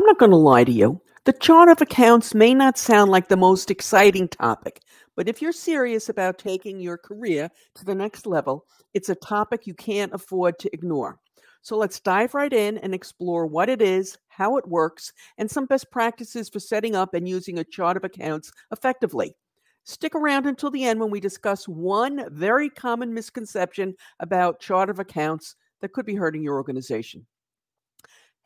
I'm not going to lie to you. The chart of accounts may not sound like the most exciting topic, but if you're serious about taking your career to the next level, it's a topic you can't afford to ignore. So let's dive right in and explore what it is, how it works, and some best practices for setting up and using a chart of accounts effectively. Stick around until the end when we discuss one very common misconception about chart of accounts that could be hurting your organization.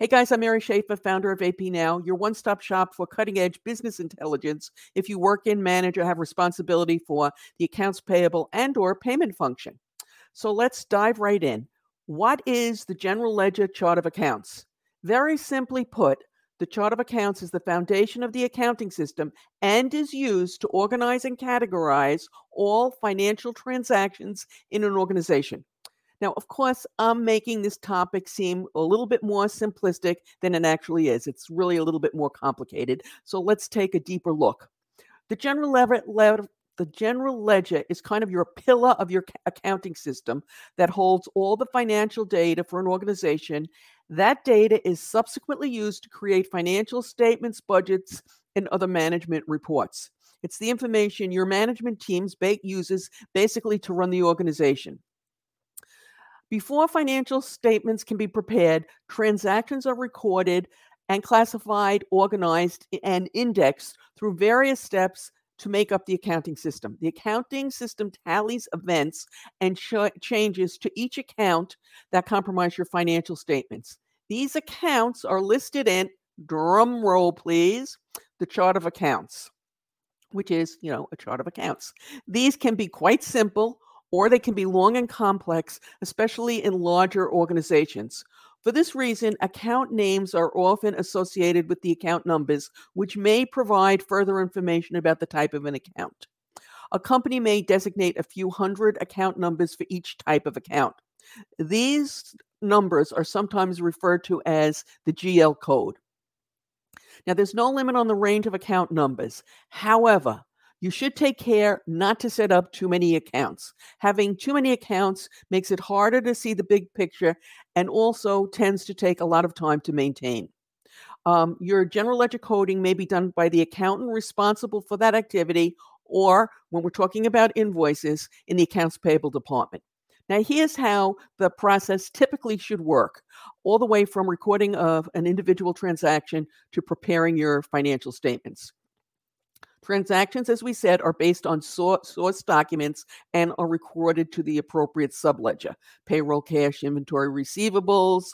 Hey guys, I'm Mary Schaefer, founder of AP Now, your one-stop shop for cutting-edge business intelligence if you work in, manage, or have responsibility for the accounts payable and/or payment function. So let's dive right in. What is the General Ledger Chart of Accounts? Very simply put, the Chart of Accounts is the foundation of the accounting system and is used to organize and categorize all financial transactions in an organization. Now, of course, I'm making this topic seem a little bit more simplistic than it actually is. It's really a little bit more complicated. So let's take a deeper look. The general ledger is kind of your pillar of your accounting system that holds all the financial data for an organization. That data is subsequently used to create financial statements, budgets, and other management reports. It's the information your management teams uses basically to run the organization. Before financial statements can be prepared, transactions are recorded and classified, organized, and indexed through various steps to make up the accounting system. The accounting system tallies events and changes to each account that compromise your financial statements. These accounts are listed in, drum roll please, the chart of accounts, which is, a chart of accounts. These can be quite simple, or they can be long and complex, especially in larger organizations. For this reason, account names are often associated with the account numbers, which may provide further information about the type of an account. A company may designate a few hundred account numbers for each type of account. These numbers are sometimes referred to as the GL code. Now, there's no limit on the range of account numbers. However, you should take care not to set up too many accounts. Having too many accounts makes it harder to see the big picture and also tends to take a lot of time to maintain. Your general ledger coding may be done by the accountant responsible for that activity, or when we're talking about invoices, in the accounts payable department. Now, here's how the process typically should work, all the way from recording of an individual transaction to preparing your financial statements. Transactions, as we said, are based on source documents and are recorded to the appropriate subledger: payroll, cash, inventory, receivables,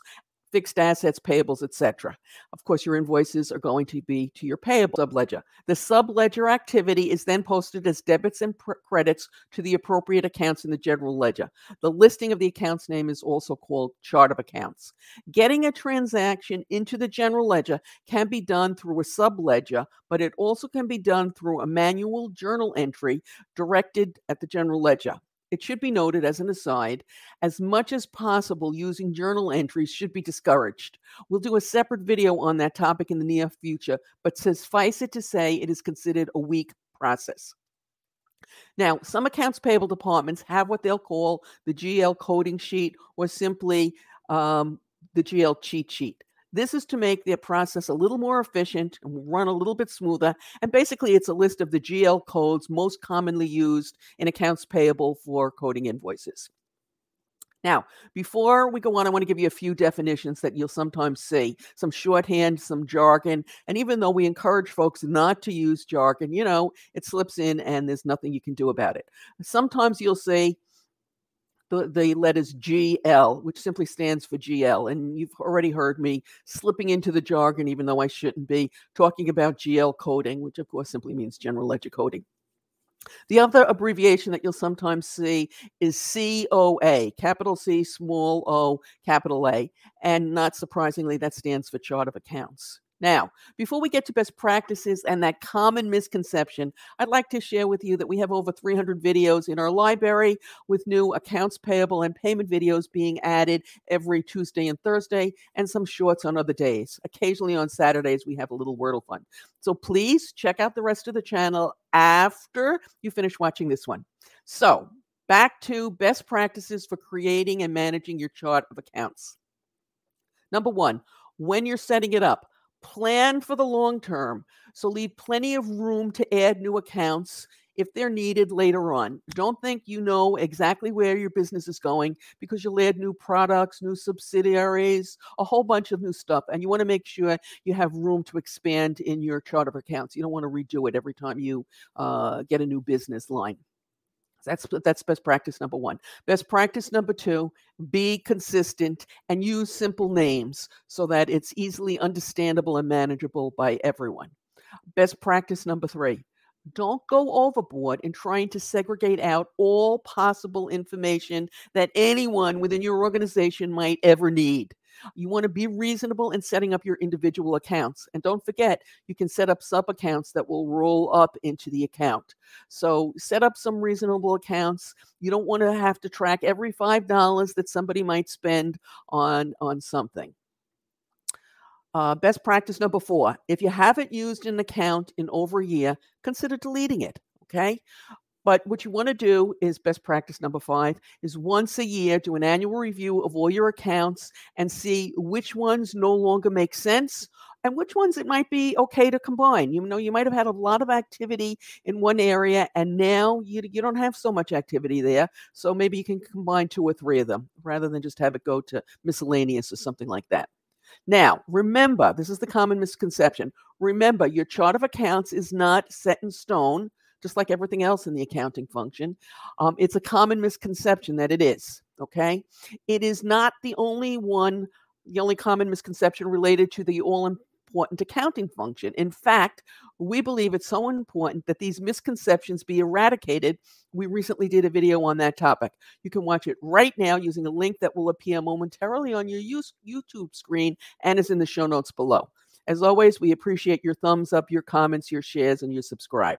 fixed assets, payables, etc. Of course, your invoices are going to be to your payable subledger. The subledger activity is then posted as debits and credits to the appropriate accounts in the general ledger. The listing of the account's name is also called chart of accounts. Getting a transaction into the general ledger can be done through a subledger, but it also can be done through a manual journal entry directed at the general ledger. It should be noted as an aside, as much as possible, using journal entries should be discouraged. We'll do a separate video on that topic in the near future, but suffice it to say it is considered a weak process. Now, some accounts payable departments have what they'll call the GL coding sheet, or simply the GL cheat sheet. This is to make their process a little more efficient and run a little bit smoother. And basically, it's a list of the GL codes most commonly used in accounts payable for coding invoices. Now, before we go on, I want to give you a few definitions that you'll sometimes see, some shorthand, some jargon. And even though we encourage folks not to use jargon, it slips in and there's nothing you can do about it. Sometimes you'll see the letters GL, which simply stands for GL. And you've already heard me slipping into the jargon, even though I shouldn't be, talking about GL coding, which of course simply means general ledger coding. The other abbreviation that you'll sometimes see is COA, capital C, small o, capital A. And not surprisingly, that stands for chart of accounts. Now, before we get to best practices and that common misconception, I'd like to share with you that we have over 300 videos in our library, with new accounts payable and payment videos being added every Tuesday and Thursday, and some shorts on other days. Occasionally on Saturdays, we have a little Wordle fun. So please check out the rest of the channel after you finish watching this one. So back to best practices for creating and managing your chart of accounts. Number one, when you're setting it up, Plan for the long term. So leave plenty of room to add new accounts if they're needed later on. Don't think you know exactly where your business is going, because you'll add new products, new subsidiaries, a whole bunch of new stuff. And you want to make sure you have room to expand in your chart of accounts. You don't want to redo it every time you get a new business line. That's best practice number one. Best practice number two, be consistent and use simple names so that it's easily understandable and manageable by everyone. Best practice number three, don't go overboard in trying to segregate out all possible information that anyone within your organization might ever need. You want to be reasonable in setting up your individual accounts. And don't forget, you can set up sub accounts that will roll up into the account. So set up some reasonable accounts. You don't want to have to track every $5 that somebody might spend on something. Best practice number four, if you haven't used an account in over a year, consider deleting it, okay? But what you want to do is, best practice number five, is once a year do an annual review of all your accounts and see which ones no longer make sense and which ones it might be okay to combine. You know, you might have had a lot of activity in one area and now you don't have so much activity there. So maybe you can combine 2 or 3 of them rather than just have it go to miscellaneous or something like that. Now, remember, this is the common misconception. Remember, your chart of accounts is not set in stone, just like everything else in the accounting function. It's a common misconception that it is, okay? It is not the only common misconception related to the all-important accounting function. In fact, we believe it's so important that these misconceptions be eradicated. We recently did a video on that topic. You can watch it right now using a link that will appear momentarily on your YouTube screen and is in the show notes below. As always, we appreciate your thumbs up, your comments, your shares, and your subscribe.